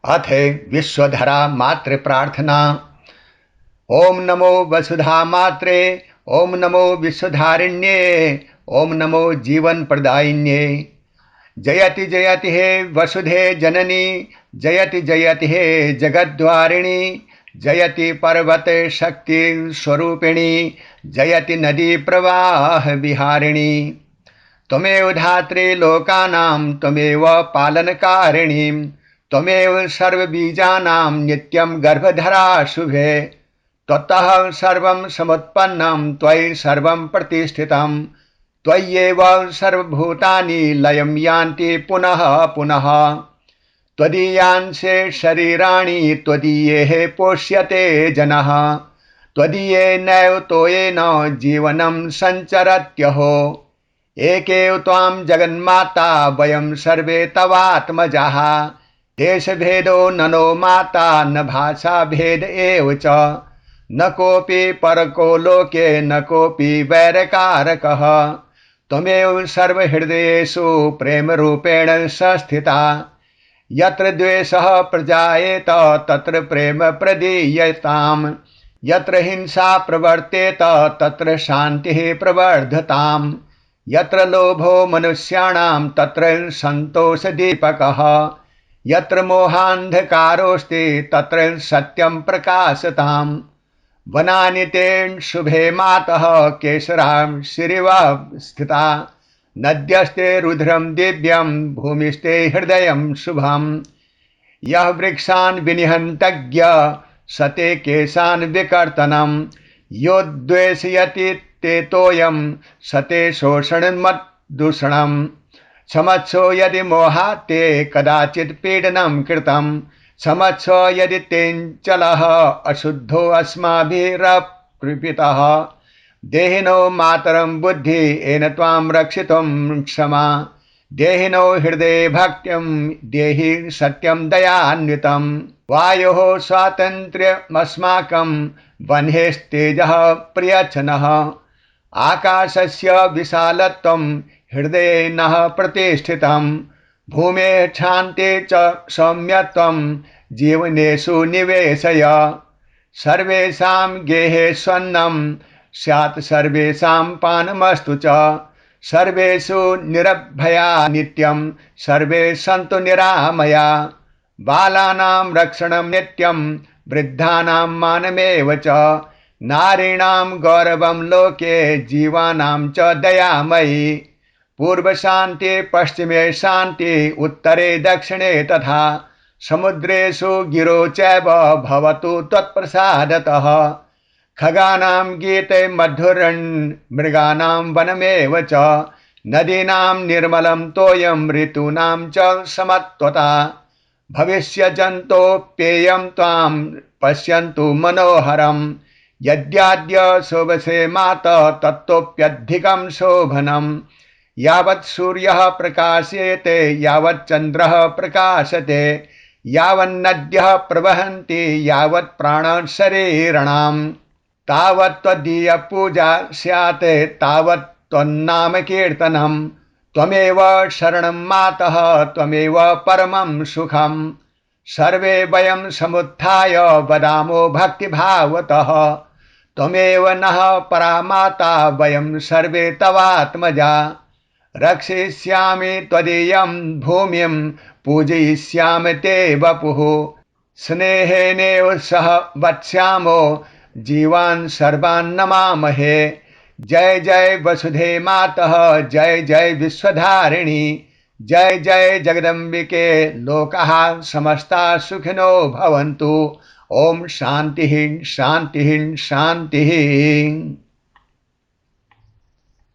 अथ विश्वधरा मातृ प्रार्थना। ओम नमो वसुधा मात्रे, ओम नमो विश्वधारिण्ये, ओम नमो जीवन प्रदायिन्ये। जयति जयति हे वसुधे जननी, जयति जयति हे जगद्वारिणी, जयति पर्वत शक्ति स्वरूपिणी, जयति नदी प्रवाह विहारिणी। त्वमेव धात्री लोकानां, त्वमेव पालनकारिणी, त्वमेव सर्वबीजानां नित्यं गर्भधरा शुभे। त्वत्तः सर्वं समुत्पन्नं, त्वयि सर्वं प्रतिष्ठितं, त्वय्येव सर्वभूतानि लयं यान्ति पुनः पुनः। त्वदीयांशे शरीराणि, त्वदीये पोष्यते जनः, त्वदीयेनैव तोयेन जीवनं सञ्चरत्यहो। एकेव त्वां जगन्माता, वयं सर्वे तवात्मजाः। देशभेदो ननो माता, न भाषाभेद एव च, न कोऽपि परको लोके, न कोऽपि वैरकारकः। त्वमेव सर्वहृदयेषु प्रेमरूपेण संस्थिता। यत्र द्वेषः प्रजायेत, तत्र प्रेम प्रदीयताम्, यत्र हिंसा प्रवर्तेत, तत्र शान्तिः प्रवर्धताम्, यत्र लोभो मनुष्याणां, तत्र सन्तोषदीपकः, यत्र मोहान्धकारोऽस्ति, तत्र सत्यं प्रकाशताम्। वनानि तेन शुभे मातः, केशरां शिरिव स्थिता, नद्यस्ते रुद्रं दिव्यं, भूमिस्ते हृदयं शुभम्। यः वृक्षान् विनिहन्तज्ञ, सते केशान् विकर्तनं, यो द्वेषयति ते तोयं, सते शोषणमद्दूषणम्। क्षमत्सो यदि मोहात् ते, कदाचित् पीडनं कृतं, क्षमत्सो यदि तेञ्चलः अशुद्धो अस्माभिरकृपितः। देहिनो मातरं बुद्धि, येन त्वां रक्षितुं क्षमा। देहिनो हृदये भक्त्यं, देहि सत्यं दयान्वितं। वायोः स्वातन्त्र्यमस्माकं, वह्नेस्तेजः प्रियच्छनः। आकाशस्य विशालत्वं, हृदये नः प्रतिष्ठितं। भूमेः क्षान्ते च सौम्यत्वं, जीवनेषु निवेशय। सर्वेषां गेहे स्वन्नं, स्यात् सर्वेषां पानमस्तु च। सर्वेषु निरभया नित्यं, सर्वे सन्तु निरामया। बालानां रक्षणं नित्यं, वृद्धानां मानमेव च। नारीणां गौरवं लोके, जीवानां च दयामयी। पूर्व शान्ति, पश्चिमे शान्ति, उत्तरे दक्षिणे तथा। समुद्रेषु गिरो चैव, भवतु त्वत्प्रसादतः। खगानां गीते मधुरन्, मृगाणां वनमेव च। नदीनां निर्मलं तोयं, ऋतूनां च समत्वता। भविष्यजन्तोऽप्येयं त्वां, पश्यन्तु मनोहरम्। यद्याद्य शोभसे मातः, ततोऽप्यधिकं शोभनम्। यावत् सूर्यः प्रकाशेते, यावत् चन्द्रः प्रकाशते, यावन्नद्यः प्रवहन्ति, यावत् प्राणान् शरीराणां, तावत् त्वदीयपूजा स्यात्, तावत् त्वन्नाम कीर्तनम्। त्वमेव शरणं मातः, त्वमेव परमं सुखम्। सर्वे वयं समुत्थाय, वदामो भक्तिभावतः। त्वमेव नः परा माता, वयं सर्वे तवात्मजा। रक्षयिष्यामि त्वदीयं भूमिं, पूजयिष्यामि ते वपुः। स्नेहेनेव सह वत्स्यामो, जीवान् सर्वान् नमामहे। जय जय वसुधे मातः, जय जय विश्वधारिणी, जय जय जगदम्बिके। लोकाः समस्ताः सुखिनो भवन्तु। ओम शान्तिः शान्तिः शान्तिः।